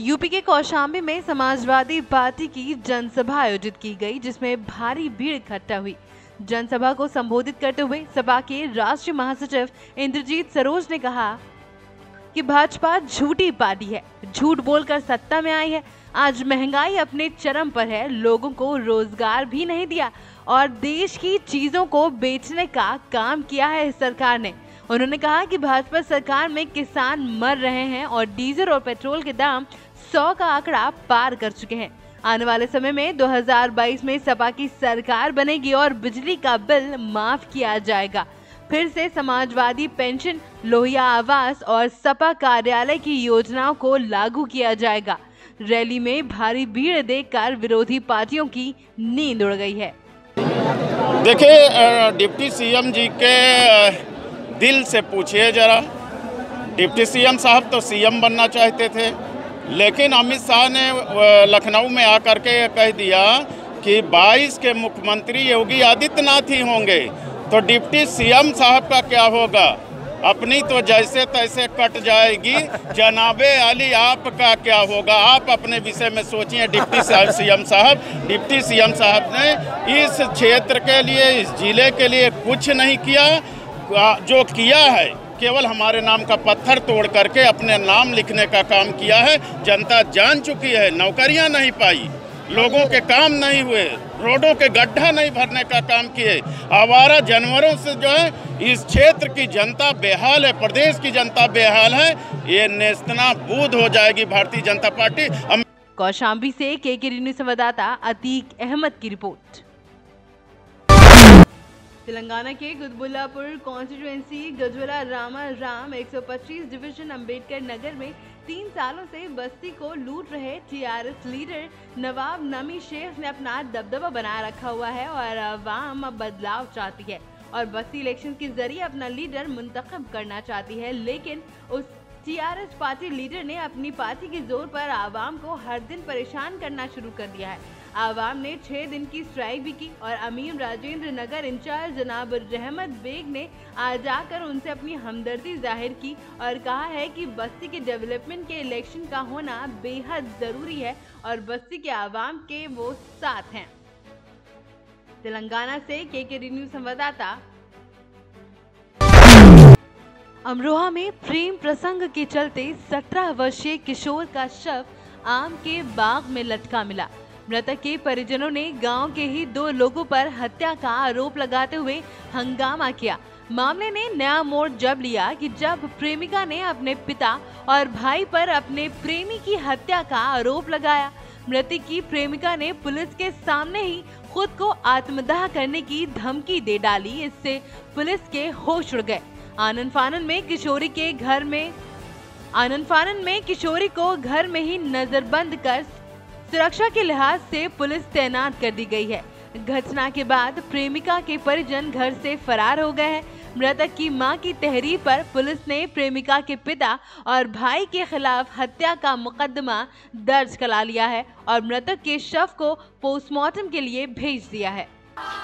UP के कौशाम्बी में Samajwadi party की जनसभा आयोजित की गई, जिसमें भारी भीड़ इकट्ठा हुई। जनसभा को संबोधित करते हुए सपा के राष्ट्रीय महासचिव इंद्रजीत सरोज ने कहा कि भाजपा झूठी पार्टी है, झूठ बोलकर सत्ता में आई है। आज महंगाई अपने चरम पर है, लोगों को रोजगार भी नहीं दिया और देश की चीजों को बेचने का काम किया है सरकार ने। उन्होंने कहा कि भाजपा सरकार में किसान मर रहे हैं और डीजल और पेट्रोल के दाम 100 का आंकड़ा पार कर चुके हैं। आने वाले समय में 2022 में सपा की सरकार बनेगी और बिजली का बिल माफ किया जाएगा। फिर से समाजवादी पेंशन, लोहिया आवास और सपा कार्यालय की योजनाओं को लागू किया जाएगा। रैली में भारी भीड़ देखकर विरोधी पार्टियों की नींद उड़ गई है। देखिए, डिप्टी सीएम जी के दिल से पूछिए जरा। डिप्टी सीएम साहब तो सीएम बनना चाहते थे, लेकिन अमित शाह ने लखनऊ में आकर के कह दिया कि 22 के मुख्यमंत्री योगी आदित्यनाथ ही होंगे, तो डिप्टी सीएम साहब का क्या होगा? अपनी तो जैसे तैसे कट जाएगी। जनाबे अली आपका क्या होगा? आप अपने विषय में सोचिए। डिप्टी सीएम साहब ने इस क्षेत्र के लिए, इस जिले के लिए कुछ नहीं किया। जो किया है केवल हमारे नाम का पत्थर तोड़ करके अपने नाम लिखने का काम किया है। जनता जान चुकी है, नौकरियां नहीं पाई, लोगों के काम नहीं हुए, रोडों के गड्ढा नहीं भरने का काम किए। आवारा जानवरों से जो है इस क्षेत्र की जनता बेहाल है, प्रदेश की जनता बेहाल है। ये नेस्तनाबूद हो जाएगी भारतीय जनता पार्टी। कौशाम्बी से के न्यूज़ संवाददाता अतीक अहमद की रिपोर्ट। तेलंगाना के कुतबुल्लापुर कॉन्स्टिट्यूएंसी गजवला राम 125 डिवीजन अंबेडकर नगर में 3 सालों से बस्ती को लूट रहे टीआरएस लीडर नवाब नमी शेख ने अपना दबदबा बनाए रखा हुआ है और अवाम अब बदलाव चाहती है और बस्ती इलेक्शन के जरिए अपना लीडर मुंतखब करना चाहती है। लेकिन उस टीआरएस पार्टी लीडर ने अपनी पार्टी के जोर पर आवाम को हर दिन परेशान करना शुरू कर दिया है। आवाम ने 6 दिन की स्ट्राइक भी की और अमीर राजेंद्र नगर इंचार्ज जनाब रहमत बेग ने आज आकर उनसे अपनी हमदर्दी जाहिर की और कहा है कि बस्ती के डेवलपमेंट के इलेक्शन का होना बेहद जरूरी है और बस्ती के आवाम के वो साथ हैं। तेलंगाना से के न्यूज़ संवाददाता। अमरोहा में प्रेम प्रसंग के चलते 17 वर्षीय किशोर का शव आम के बाग में लटका मिला। मृतक के परिजनों ने गांव के ही 2 लोगों पर हत्या का आरोप लगाते हुए हंगामा किया। मामले ने नया मोड़ जब लिया कि जब प्रेमिका ने अपने पिता और भाई पर अपने प्रेमी की हत्या का आरोप लगाया। मृतक की प्रेमिका ने पुलिस के सामने ही खुद को आत्मदाह करने की धमकी दे डाली। इससे पुलिस के होश उड़ गए। आनन फानन में किशोरी को घर में ही नजरबंद कर सुरक्षा के लिहाज से पुलिस तैनात कर दी गई है। घटना के बाद प्रेमिका के परिजन घर से फरार हो गए हैं। मृतक की मां की तहरीर पर पुलिस ने प्रेमिका के पिता और भाई के खिलाफ हत्या का मुकदमा दर्ज करा लिया है और मृतक के शव को पोस्टमार्टम के लिए भेज दिया है।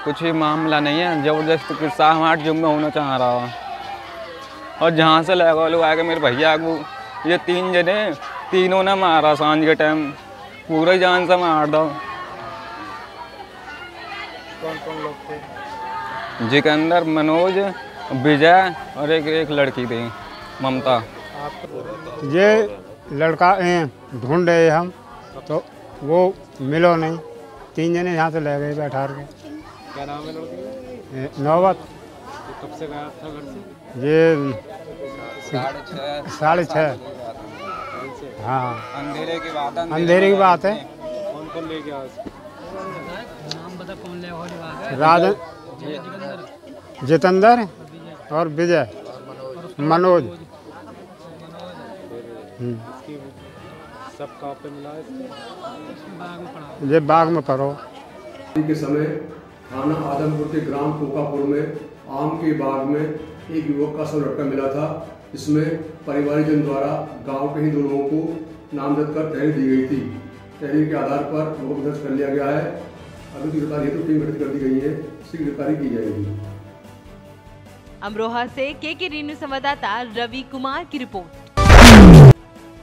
कुछ ही मामला नहीं है, जबरदस्त किस्सा हमारे जुम्मे होना चाह रहा है और जहाँ से लगा लोग आके मेरे भैया को ये 3 जने, तीनों ने मारा सांझ के टाइम, पूरा जान से मार दो। कौन लोग थे? जिकंदर, मनोज, विजय और एक लड़की थी ममता। ये लड़का ढूंढ रहे हम तो वो मिलो नहीं। 3 जने यहाँ से ले गए बैठा के। क्या नाम है लड़की? नौबत। कब से गया था घर से? ये 6:30। हाँ, अंधेरे की बात है। कौन ले गया? नाम बता, कौन ले गया? राजन, जितेंद्र और विजय, मनोज। सब कहाँ पे मिला? ये बाग में पढ़ो। के समय थाना आदमपुर के ग्राम कोकापुर में आम के बाग में एक युवक का शव लटका मिला था। इसमें परिवारजन द्वारा गांव के ही 2 लोगों को नामजद कर तहरीर दी गई थी। तहरीर के आधार पर लोगों दर्ज कर लिया गया है। अभी गिरफ्तारी हेतु टीम गठित कर दी गई है, शीघ्र गिरफ्तारी की जाएगी। अमरोहा से के न्यूज़ संवाददाता रवि कुमार की रिपोर्ट।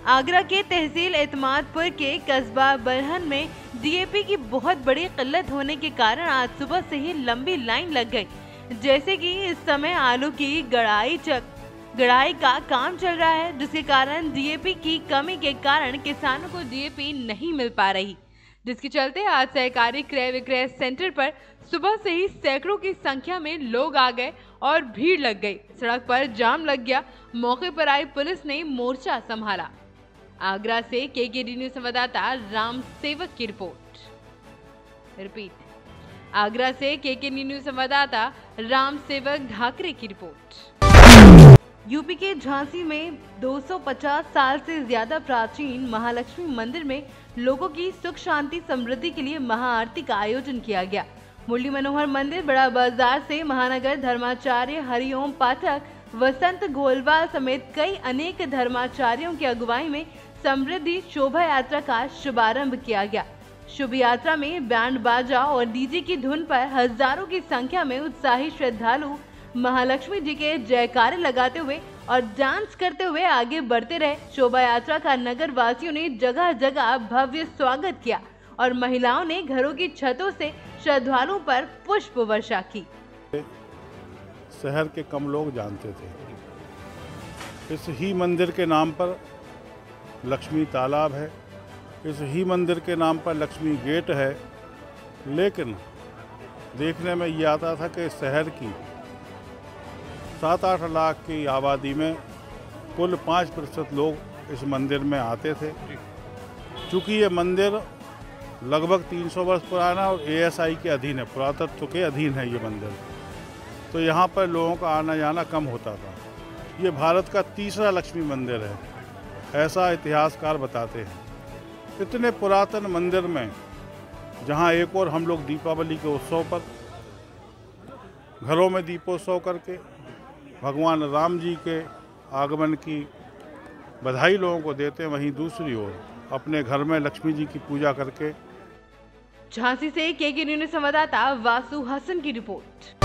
आगरा के तहसील एतमादपुर के कस्बा बरहन में डीएपी की बहुत बड़ी किल्लत होने के कारण आज सुबह से ही लंबी लाइन लग गई। जैसे कि इस समय आलू की गड़ाई का काम चल रहा है, जिसके कारण डीएपी की कमी के कारण किसानों को डीएपी नहीं मिल पा रही, जिसके चलते आज सहकारी क्रय विक्रय सेंटर पर सुबह से ही सैकड़ों की संख्या में लोग आ गए और भीड़ लग गई। सड़क पर जाम लग गया। मौके पर आई पुलिस ने मोर्चा संभाला। आगरा से केकेडी न्यूज संवाददाता राम सेवक की रिपोर्ट। आगरा से केकेडी न्यूज संवाददाता राम सेवक ढाकरे की रिपोर्ट। यूपी के झांसी में 250 साल से ज्यादा प्राचीन महालक्ष्मी मंदिर में लोगों की सुख शांति समृद्धि के लिए महाआरती का आयोजन किया गया। मुरली मनोहर मंदिर बड़ा बाजार से महानगर धर्माचार्य हरिओम पाठक, वसंत गोलवाल समेत कई अनेक धर्माचार्यों की अगुवाई में समृद्धि शोभा यात्रा का शुभारंभ किया गया। शुभ यात्रा में बैंड बाजा और डीजे की धुन पर हजारों की संख्या में उत्साही श्रद्धालु महालक्ष्मी जी के जयकारे लगाते हुए और डांस करते हुए आगे बढ़ते रहे। शोभा यात्रा का नगर वासियों ने जगह जगह भव्य स्वागत किया और महिलाओं ने घरों की छतों से श्रद्धालुओं पर पुष्प वर्षा की। शहर के कम लोग जानते थे। इस ही मंदिर के नाम पर लक्ष्मी तालाब है, इस ही मंदिर के नाम पर लक्ष्मी गेट है, लेकिन देखने में ये आता था कि शहर की 7-8 लाख की आबादी में कुल 5% लोग इस मंदिर में आते थे। चूँकि ये मंदिर लगभग 300 वर्ष पुराना और ASI के अधीन है, पुरातत्व के अधीन है ये मंदिर, तो यहाँ पर लोगों का आना जाना कम होता था। ये भारत का तीसरा लक्ष्मी मंदिर है, ऐसा इतिहासकार बताते हैं। इतने पुरातन मंदिर में जहाँ एक और हम लोग दीपावली के उत्सव पर घरों में दीपोत्सव करके भगवान राम जी के आगमन की बधाई लोगों को देते हैं, वहीं दूसरी ओर अपने घर में लक्ष्मी जी की पूजा करके। झांसी से केकेडी न्यूज संवाददाता वासु हसन की रिपोर्ट।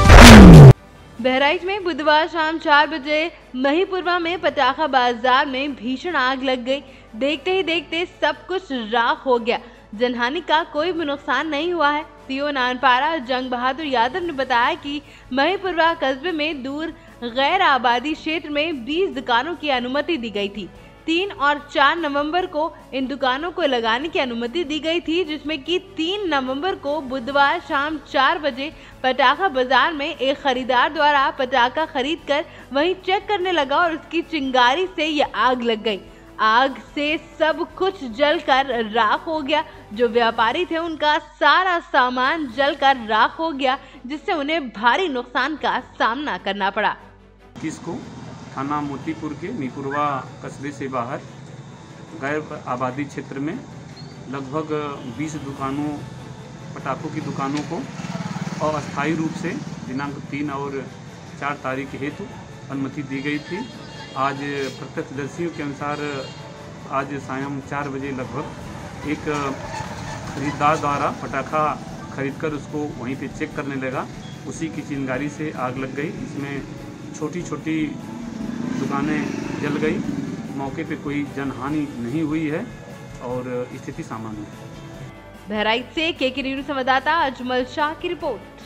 बहराइच में बुधवार शाम 4 बजे महीपुरवा में पटाखा बाजार में भीषण आग लग गई। देखते ही देखते सब कुछ राख हो गया। जनहानि का कोई भी नुकसान नहीं हुआ है। सीओ नानपारा जंग बहादुर यादव ने बताया कि महीपुरवा कस्बे में दूर गैर आबादी क्षेत्र में 20 दुकानों की अनुमति दी गई थी। 3 और 4 नवंबर को इन दुकानों को लगाने की अनुमति दी गई थी, जिसमें कि 3 नवंबर को बुधवार शाम 4 बजे पटाखा बाजार में एक खरीदार द्वारा पटाखा खरीदकर वहीं चेक करने लगा और उसकी चिंगारी से ये आग लग गई। आग से सब कुछ जलकर राख हो गया। जो व्यापारी थे उनका सारा सामान जलकर राख हो गया, जिससे उन्हें भारी नुकसान का सामना करना पड़ा। किसको थाना मोतीपुर के मीपुरवा कस्बे से बाहर गैर आबादी क्षेत्र में लगभग 20 दुकानों पटाखों की दुकानों को अस्थायी रूप से दिनांक 3 और 4 तारीख हेतु अनुमति दी गई थी। आज प्रत्यक्षदर्शियों के अनुसार आज सायं 4 बजे लगभग एक खरीदार द्वारा पटाखा खरीदकर उसको वहीं पे चेक करने लगा। उसी की चिंगारी से आग लग गई। इसमें छोटी छोटी दुकानें जल गई। मौके पे कोई जनहानि नहीं हुई है और स्थिति सामान्य है। बहराइच से केकेडी न्यूज संवाददाता अजमल शाह की रिपोर्ट।